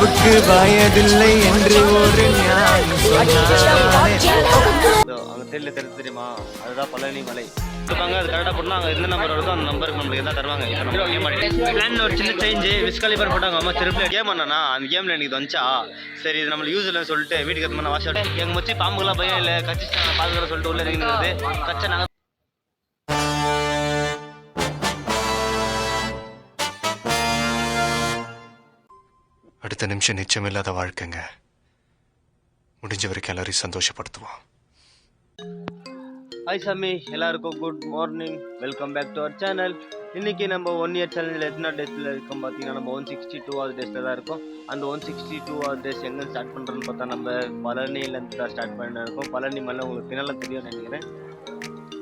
நட்புக்கு வயதில்லை என்று ஒரு ஞானி சொன்னானே. அங்கே தெரியல தெரியுமா, அதுதான் பழனி மலை இருப்பாங்க. அது கரெக்டாக போட்டால் அங்கே எந்த நம்பர் வருதோ அந்த நம்பருக்கு நம்மளுக்கு எதாவது தருவாங்க. இப்போ நம்ம கேம் ஆடி பிளான் ஒரு சின்ன சேஞ்சு விஸ்காலிபர் போட்டாங்க. அம்மா திருப்பி கேம் ஆனா அந்த கேமில் எனக்கு இது வந்துச்சா, சரி இது நம்மளுக்கு யூஸ் இல்லைன்னு சொல்லிட்டு வீட்டுக்கு எடுத்து வாஷ் அவுட். எங்கள் மச்சி பாம்புலாம் பயம் இல்லை, கச்சி பாதுகாக்க சொல்லிட்டு உள்ள இறங்கினது கச்சை நாங்கள் அடுத்த நிமிஷம் நிச்சயமில்லாத வாழ்க்கைங்க. முடிஞ்ச வரைக்கும் எல்லாரையும் சந்தோஷப்படுத்துவோம். ஹாய் சாமி, எல்லாருக்கும் good morning, welcome back to our channel. இன்றைக்கி நம்ம 1 இயர் சேனலில் எத்தனை டேஸில் இருக்கோம் பார்த்தீங்கன்னா, நம்ம 162வது டேஸில் தான் இருக்கோம். அந்த 162வது டேஸ் எங்கே ஸ்டார்ட் பண்ணுறோன்னு பார்த்தா நம்ம பழனியிலேருந்து தான் ஸ்டார்ட் பண்ணிருக்கோம். பழனி மலை உங்களுக்கு பின்னால் தெரியும்னு நினைக்கிறேன்.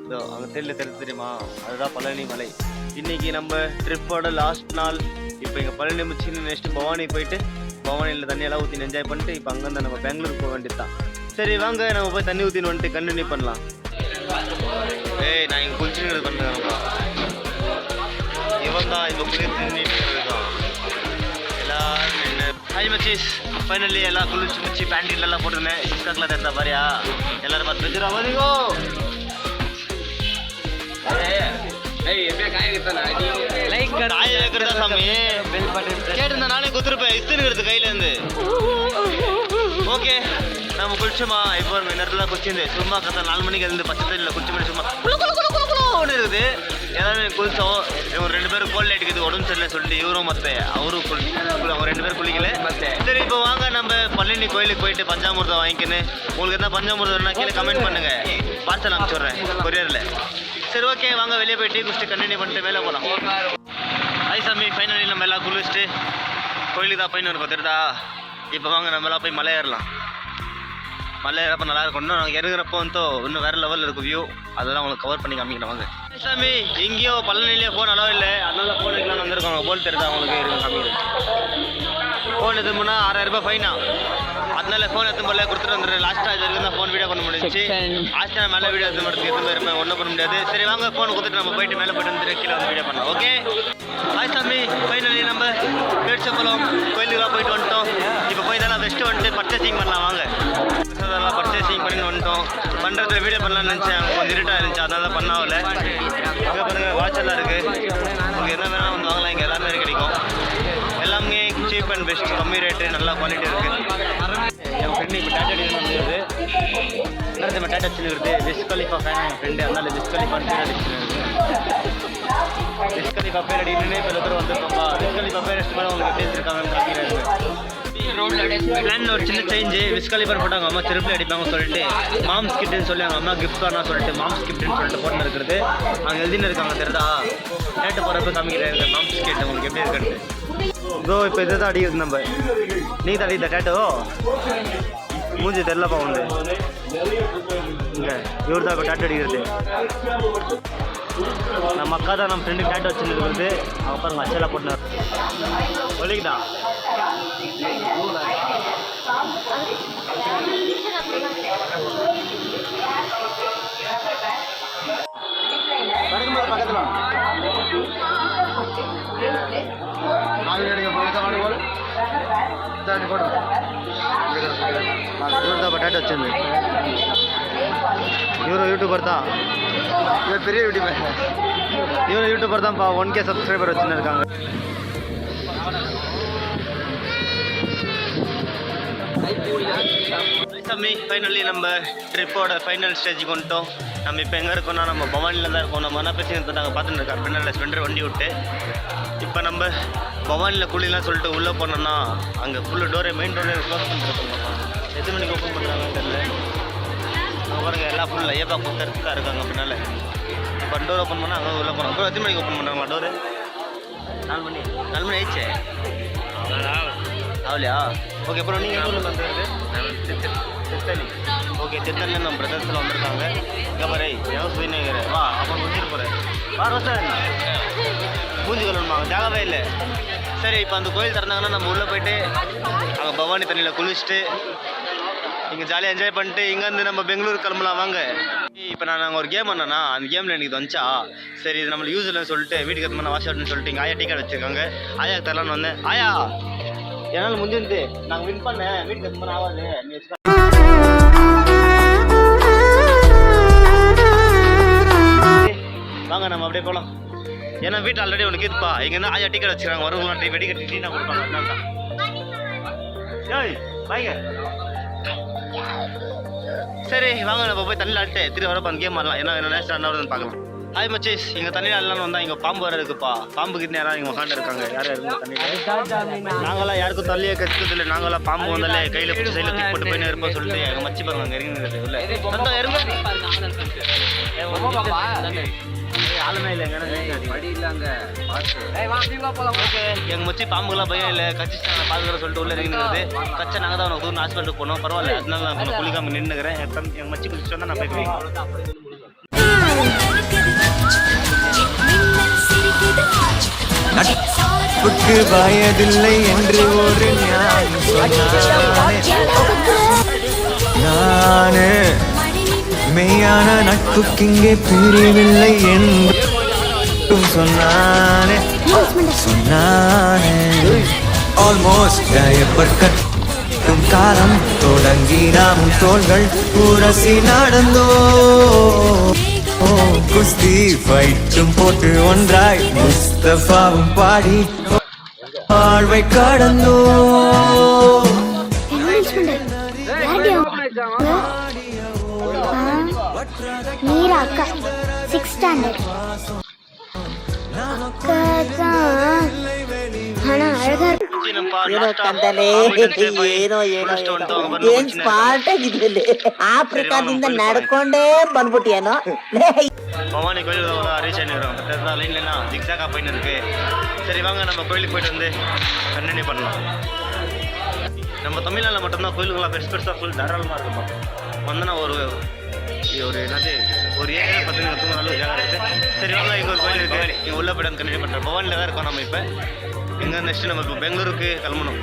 ஸோ அங்கே தெரியுமா, அதுதான் பழனி மலை. இன்றைக்கி நம்ம ட்ரிப்போட லாஸ்ட் நாள். இப்போ இங்கே பழனி முடிச்சுன்னு நெக்ஸ்ட்டு பவானி போயிட்டு பவானியில் தண்ணியெல்லாம் ஊற்றி என்ஜாய் பண்ணிட்டு இப்போ அங்கேருந்து நம்ம பெங்களூர் போக வேண்டியது தான். சரி வாங்க நம்ம போய் தண்ணி ஊற்றின்னு வந்துட்டு கண்டினியூ பண்ணலாம். ஏய் நான் இங்கே குளிச்சுங்கிறது பண்ணுறேன். இவன் தான் இப்போ குளிச்சுன்னு இருக்கான். எல்லாரும் என்ன ஹாய் மச்சீஸ், ஃபைனலி எல்லாம் குளிச்சு முடிச்சு பேண்டீன்லாம் போட்டுருந்தேன். இன்ஸ்டாக்கில் தெரிஞ்சா பாரியா, எல்லாரும் பார்த்து வச்சுருவா மதிங்கோ. கேட்டு நானே குத்துருப்பேன் இஸ்துங்கிறது கையிலேருந்து. ஓகே நம்ம குளிச்சோமா, இப்போ ஒரு நேரத்தில் குளிச்சிருந்து சும்மா கத்த 4 மணிக்கு இருந்து பச்சை தண்ணியில் குளிச்சு பண்ணி சும்மா ஒன்று இருக்குது. எல்லாமே குளித்தோம். இவங்க 2 பேரும் கோல்ட் அடிக்குது, உடம்பு சரியில்லை சொல்லிட்டு இவரும் அவரும் அவங்க 2 பேரும் குளிக்கல. சரி இப்போ வாங்க நம்ம பழனி கோயிலுக்கு போயிட்டு பஞ்சாமிர்தம் வாங்கிக்கின்னு, உங்களுக்கு எதாவது பஞ்சாமிர்தம்னா கீழே கமெண்ட் பண்ணுங்க, பார்சல் அனுப்பிச்சுட்றேன் கொரியரில். சரி ஓகே வாங்க வெளியே போய் டீ குடிச்சிட்டு கண்டினியூ பண்ணிட்டு மேலே போகலாம். ஹாய் சாமி, ஃபைனலி நம்ம எல்லாம் குளிச்சுட்டு கோயிலுக்கு தான் போயின்னு இருக்கோம் தெரியுதா. இப்போ வாங்க நம்ம எல்லாம் போய் மலை ஏறலாம். மலை ஏறப்போ நல்லா இருக்கும். இன்னும் நாங்கள் இறங்குறப்போ இன்னும் வேறு லெவலில் இருக்கும் வியூ, அதெல்லாம் உங்களுக்கு கவர் பண்ணி காமிக்கிறேன் வாங்க. சாமி எங்கேயோ பழனிலேயே ஃபோன் அளவு இல்லை, அதனால ஃபோன் எடுக்கலாம்னு வந்திருக்காங்க. போல் தெரியுதா அவங்களுக்கு இருக்கு காமிக்கிறேன். ஃபோன் எடுத்துமுன்னா 6000 ரூபாய் ஃபைனா, அதனால ஃபோன் எடுத்து போல கொடுத்துட்டு வந்துடுறேன். லாஸ்ட்டாக இது வரைக்கும் தான் ஃபோன் வீடியோ பண்ண முடிஞ்சிச்சு. லாஸ்ட்டாக மேலே வீடியோ எடுத்து மட்டும் எதுவும் ஒன்றும் பண்ண முடியாது. சரி வாங்க ஃபோன் கொடுத்துட்டு நம்ம போயிட்டு மேலே போய்ட்டு வந்து கீழே வந்து வீடியோ பண்ணலாம். ஓகே ஹாய் சாமி, ஃபைனலி நம்ம பேட்சம்பலம் கோயிலுக்குலாம் போயிட்டு வந்துட்டோம். இப்போ போய் இதெல்லாம் பெஸ்ட்டு வந்துட்டு பர்ச்சேசிங் பண்ணலாம் வாங்க. அதெல்லாம் பர்ச்சேசிங் பண்ணி வந்துட்டோம். பண்ணுறதுல வீடியோ பண்ணலாம்னு நினச்சேன், அவங்க கொஞ்சம் இருட்டாக இருந்துச்சு, அதனால தான் பண்ணாவில். அங்கே பாருங்கள் வாட்ச் எல்லாம் இருக்குது, உங்களுக்கு என்ன வேணால் வந்து வாங்கலாம். இங்கே எல்லாமே கிடைக்கும், எல்லாமே சீப் அண்ட் பெஸ்ட், கம்மி ரேட்டு, நல்லா குவாலிட்டி இருக்குது. என் ஃப்ரெண்டு இப்போ டேட்டா அடிக்கணும் வந்துருது. நம்ம டேட்டா வச்சுருக்குறது விஸ் கலிஃபா ஃபேன் என் ஃப்ரெண்டு, அதனால விஸ் கலிஃபான்னு பேர் அடிச்சுருக்குது. விஸ் கலிஃபா பேர் அடிக்கணுன்னே இப்போ பேர் வந்துருக்கோம்ப்பா. விஸ் கலிஃபா பேர் ಎಷ್ಟು மேலே உங்களுக்கு பேசியிருக்காங்கன்னு காமிக்கிறாங்க. பிளான் ஒரு சின்ன சேஞ்சு, விஸ்காலிபர் போட்டாங்க. அம்மா திருப்பி அடிப்பாங்க சொல்லிட்டு மாம்ஸ் கிஃப்ட்னு சொல்லி அவங்க அம்மா கிஃப்ட் கார்னா சொல்லிட்டு மாம்ஸ் கிஃப்ட்னு சொல்லிட்டு போட்டு இருக்கிறது அங்கே எழுதினு இருக்காங்க தெரியுதா. டேட்டு போகிறப்ப காமிக்கிறாங்க மாம்ஸ் கிஃப்ட் உங்களுக்கு எப்படி இருக்குன்ட்டு. ப்ரோ இப்போ இதை தான் அடிக்கிறது நம்ம. நீ தான் அடிக்கிற டேட்டோ மூஞ்சி தெரிலப்பா வந்து இங்கே இவர் தான் இப்போ டேட்டு அடிக்கிறது. நம்ம அக்கா தான் நம்ம ஃப்ரெண்டுக்கு டேட்டு வச்சுன்னு இருக்கிறது. அவங்க பாருங்க அச்செல்லாம் போட்டுனார் சொல்லிக்கிட்டா. பட்டாட்டு வச்சிருந்து இவரும் யூடியூபர் தான், இவர் பெரிய யூடியூபர். இவரும் யூடியூபர் தான்ப்பா, 1K சப்ஸ்கிரைபர் வச்சுன்னு இருக்காங்க. சாமி ஃபைனலி நம்ம ட்ரிப்போட ஃபைனல் ஸ்டேஜுக்கு வந்துட்டோம். நம்ம இப்போ எங்கே இருக்கோம்னா நம்ம பவானியில் தான் இருக்கோம். நம்ம என்ன பேசி நாங்கள் பார்த்துட்டு இருக்கோம் பின்னால் ஸ்பெண்டர் வண்டி விட்டு. இப்போ நம்ம பவானியில் குளிலாம் சொல்லிட்டு உள்ளே போனோம்னா அங்கே ஃபுல்லு மெயின் டோரே க்ளோஸ் பண்ணிருக்கோம். எத்தனை மணிக்கு ஓப்பன் பண்ணுறாங்கன்னு தெரியல. அங்கே பாருங்கள் எல்லாம் ஃபுல் ஐயப்பா கொடுத்துட்டு தான் இருக்காங்க பின்னால். இப்போ டோர் ஓப்பன் பண்ணால் அங்கே உள்ளே போனோம். அப்புறம் எத்தனை மணிக்கு ஓப்பன் பண்ணுறாங்களா டோரு? 4 மணி ஆயிடுச்சு ஆகலையா? ஓகே அப்புறம் நீங்கள் எங்கே ஊரில் வந்துருக்கு? திருத்தணி. ஓகே திருத்தணியில் நம்ம பிரதர்ஸில் வந்திருக்காங்க. இங்கே பாரு ஏன் சுயினேங்கிற வா அப்போ முடிச்சுட்டு போகிறேன். வார வருஷம் மூஞ்சி கொள்ளணுமா ஜாகவே இல்லை. சரி இப்போ அந்த கோயில் திறந்தாங்கன்னா நம்ம உள்ளே போயிட்டு அங்கே பவானி தண்ணியில் குளிச்சுட்டு இங்கே ஜாலியாக என்ஜாய் பண்ணிட்டு இங்கேருந்து நம்ம பெங்களூர் கிளம்பலாம் வாங்க. இப்போ நாங்கள் ஒரு கேம் பண்ணேன்னா அந்த கேமில் எனக்கு இது வந்துச்சா, சரி இது நம்மளுக்கு யூஸ் இல்லைன்னு சொல்லிட்டு வீட்டுக்கு எடுத்து வாஷ் அவுட்னு சொல்லிட்டு இங்கே ஆயா டீ கடை வச்சுருக்காங்க. ஆயாக்கு தரலான்னு வந்தேன். ஆயா என்னால் முடிஞ்சிருந்து நாங்கள் வின் பண்ணேன் வீட்டுக்கு எத்தனை ஆகாது நீ வச்சுக்க. வாங்க நம்ம அப்படியே போகலாம். ஏன்னா வீட்டில் ஆல்ரெடி ஒன்று கேதுப்பா இங்கேருந்து ஆயா டிக்கெட் வச்சுக்கிறாங்க வருவங்களா டீ வெடிக்கட்டி டீ நான் கொடுப்பாங்க அதனால தான். ஏய் வாங்க. சரி வாங்க நம்ம போய் தண்ணியில் ஆடிட்டு திரும்பி வரப்போ அந்த கேம் ஆடலாம். ஏன்னா என்ன நேஷனல் என்ன வருதுன்னு பார்க்கலாம். ஹாய் மச்சேஸ், இங்கே தண்ணியில் ஆடலான்னு வந்தால் இங்கே பாம்பு வேறு இருக்குப்பா. பாம்பு கிட்ட யாராவது இங்கே உட்காந்து இருக்காங்க. யாரும் இருக்கு தண்ணியில். நாங்களாம் யாருக்கும் தள்ளியே கற்றுக்கிறது இல்லை. நாங்களாம் பாம்பு வந்தாலே கையில் பிடிச்சி சைடில் தூக்கி போட்டு போயின்னு இருப்போம் சொல்லிட்டு எங்கள் மச்சி பாருங்க அங்கே இறங்குறது இல்லை. ஆளுமே இல்லை எங்கள் மச்சி பாம்புலாம் பயம் இல்லை. கட்சி பாதுகாப்பு சொல்லிட்டு உள்ள இறங்கினது கச்சை நாங்கள் தான் உனக்கு தூரம் ஹாஸ்பிட்டலுக்கு போனோம். பரவாயில்ல அதனால நான் குளிக்காமல் நின்றுக்கிறேன். எங்கள் மச்சி குளிச்சு சொன்னால் நான் போய் நட்புக்கு வயதில்லை என்று ஒரு ஞானி சொன்னானே. நானு மெய்யான நட்புக்கிங்கே பிரிவில்லை என்றும் சொன்னானே. ஆல்மோஸ்ட் கட்டும் காலம் தொடங்கி நாமும் தோள்கள் உரசி நடந்தோ. குஸ்தி ஃபைட்டும் போட்டு ஒன்றாய் முஸ்தபாவும் பாடி வாழ்வை கடந்தோ. மீரா அக்கா 6th ஸ்டாண்டர்ட் அக்கா ஆனா அழகா ಏನೋ ಕಂದಲೆ ಏನೋ ಏನ್ ಸ್ಮಾರ್ಟ್ ಆಗಿದ್ದಲ್ಲಿ ಆಫ್ರಿಕಾದಿಂದ ನಡ್ಕೊಂಡೇ ಬಂದ್ಬಿಟ್ಟಿಯೇನೋ. பவானி கோயிலுக்கு ரீச் ஆகிருக்கிறோம். லைன்லனா ஜிக்ஸாக்கா போயின்னு இருக்கு. சரி வாங்க நம்ம கோயிலுக்கு போயிட்டு வந்து கண்டினியூ பண்ணலாம். நம்ம தமிழ்நாட்டில் மட்டும்தான் கோயிலுங்களாம் பெருசாக ஃபுல் தாராளமாக இருக்குமா. வந்தோன்னா ஒரு என்னது ஒரு ஏரியா பார்த்தீங்கன்னா தூங்க நல்ல ஜாக இருக்குது. சரி வாங்க இங்கே ஒரு கோயில் இருக்குது. இங்கே உள்ள போய்ட்டு கண்டினியூ பண்ணுறோம். பவானியில் தான் இருக்கோம் நம்ம இப்போ. எங்கே நெக்ஸ்ட்டு நம்ம இப்போ பெங்களூருக்கு கிளம்பணும்.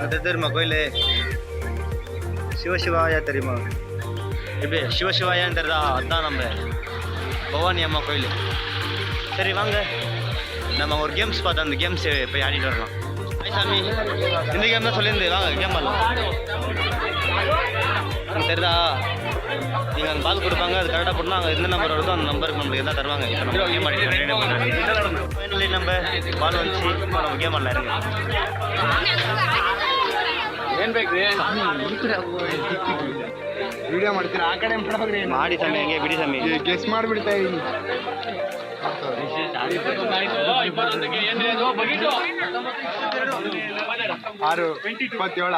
அது தெரியுமா கோயில் சிவசிவாயா தெரியுமா? எப்படி சிவசிவாயான்னு தெரியுதா? அதுதான் நம்ம பவானி அம்மா கோயில். சரி வாங்க நம்ம ஒரு கேம்ஸ் பார்த்தோம். அந்த கேம்ஸ் போய் ஆடிட்டு வரலாம். சாமி இந்த கேம் தான் சொல்லியிருந்து வாங்க கேம் ஆடலாம். தெரியுதா நீங்கள் அந்த பால் கொடுப்பாங்க அது கரெக்டாக போடணும். அங்கே எந்த நம்பர் வருதோ அந்த நம்பருக்கு நம்மளுக்கு எதாவது தருவாங்க. இப்போ நம்ம கேம் ஆடிட்டு ஃபைனலி நம்ம பால் வந்துச்சு. இப்போ நம்ம கேம் ஆடலாம் இருங்க. ವಿಡಿಯೋ ಮಾಡ್ತೀರಾ ಆ ಕಡೆ ಮಾಡಿ ಸಮಯ ಹೆಂಗೆ ಬಿಡಿ ಸಮಯ ಗೆಸ್ ಮಾಡಿಬಿಡ್ತಾ ಇದೀನಿ. ಆರು 27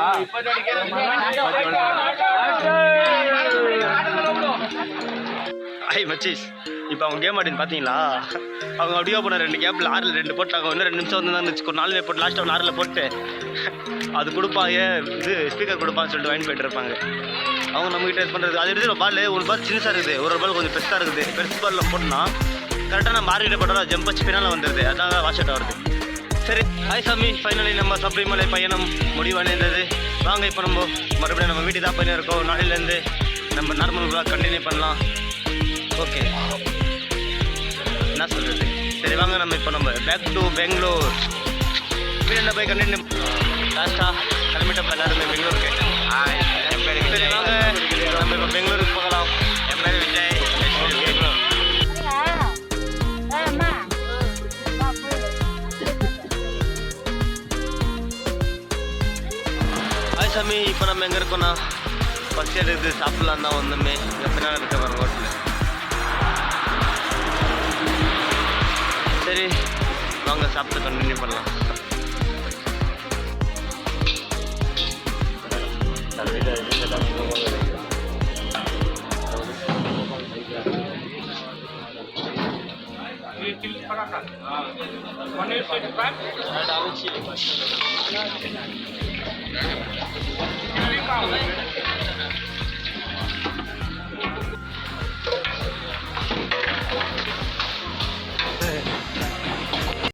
ஐ மச்சீஸ் இப்போ அவங்க கேம் ஆடின்னு பார்த்தீங்களா? அவங்க அப்படியே போன 2 கேப்பில் 6ல் 2 போட்டாங்க. இன்னும் 2 நிமிஷம் வந்து தான் வச்சுக்கோ. 4 போட்டு லாஸ்ட்டாக 6ல் போட்டு அது கொடுப்பாங்க. இது ஸ்பீக்கர் கொடுப்பான்னு சொல்லிட்டு வாங்கி போயிட்டு இருப்பாங்க. அவங்க நம்மகிட்ட இது பண்ணுறது அது எடுத்து பால் ஒரு பால் சின்னசாக இருக்குது, ஒரு பால் கொஞ்சம் பெருசாக இருக்குது. பெருசு பாலில் போட்டோம்னா கரெக்டாக நம்ம மார்க்கிட்ட போட்டால் ஜம்ப் வச்சு பின்னால் வந்துடுது. அதான் வாஷ் அவுட் ஆகுது. சரி ஹாய் சாமி, ஃபைனலி நம்ம சபரிமலை பயணம் முடிவடைந்தது. வாங்க இப்போ நம்ம மறுபடியும் நம்ம வீட்டுக்கு தான் பயணம் இருக்கோம். நாளையிலேருந்து நம்ம நார்மல் வ்ளாக் கண்டினியூ பண்ணலாம். ஓகே என்ன சொல்கிறது. சரி வாங்க நம்ம இப்போ நம்ம பேக் டு பெங்களூர் வீட்டில் போய் கண்டினியூ லாஸ்ட்டாக கிளம்பிட்டோம் எல்லாருமே பெங்களூருக்கு. சரி வாங்க நம்ம இப்போ பெங்களூருக்கு போகலாம். என் பேர் விஜய். ஹாய் சாமி, இப்போ நம்ம எங்கே இருக்கோம்னா பஸ் எடுத்து சாப்பிட்லாம் தான் வந்தோமே. இங்கே பின்னால் இருக்க பாருங்க ஹோட்டலில். சரி வாங்க சாப்பிட்டு கண்டினியூ பண்ணலாம்.